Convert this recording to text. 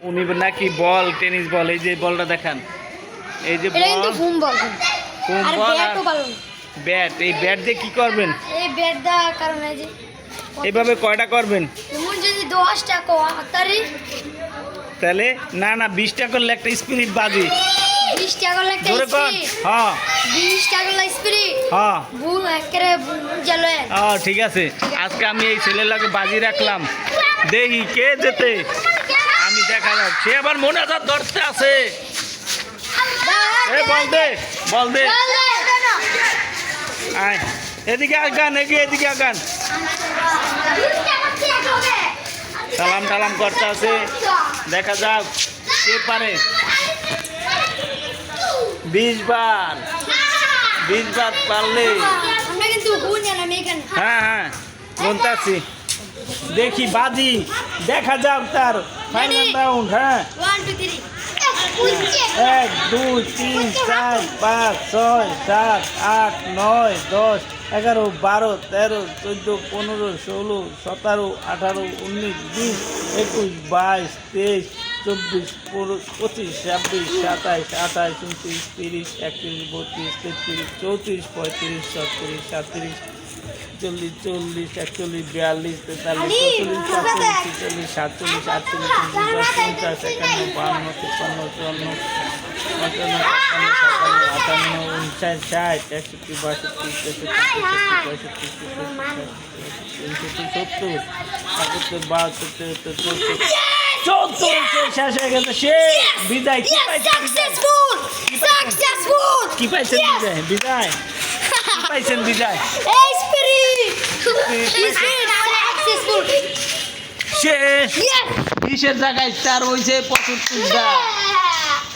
উনি নাকি বল tennis ball, এই যে বলটা দেখান, এই যে এটা কিন্তু ফুম বল ফুম আর বল ব্যাটও ভালো না। ব্যাট, এই ব্যাট দিয়ে কি করবেন? এই ব্যাট দেওয়ার কারণে যে এভাবে কয়টা করবেন? এমন যদি 10 টাকা তারি তাহলে না না 20টা করলে একটা স্পিরিট বাজি 20 টাকা লাগতে জোরে কর। হ্যাঁ 20 টাকা লাগতে স্পিরিট হ্যাঁ বুল একরে জ্বালে ঠিক আছে। আজকে আমি এই ছেলের লাগে বাজি রাখলাম, দেখি কে যেতে, আমি দেখা যাক। সে আবার মনে হাজার ধরতে আছে। এ বল দে, বল দে, আয় এদিকে আগান, এদিকে আগান। সালাম টালাম করতে আছে, দেখা যাক কে পারে। 20 বার পারলে আমরা কিন্তু গুণ জানাম এখানে হ্যাঁ হ্যাঁ গুনতাছি, দেখি বাজি, দেখা যাক তার ফাইনাল রাউন্ড। হ্যাঁ 1 2 3 1 2 3 4 5 6 7 8 9 10 11 12 13 14 15 16 17 18 19 20 21 22 23 24 25 26 27 28 29 30 31 32 33 34 35 36 37 40 41 42 43 44 45 46 47 48 49 50 51 52 শেষ হয়ে গেছে। সে বিদায়। কি পাইছেন বিদায়? কি পাইছেন বিদায়? সে 20-এর জায়গায় তার হয়েছে 75টা।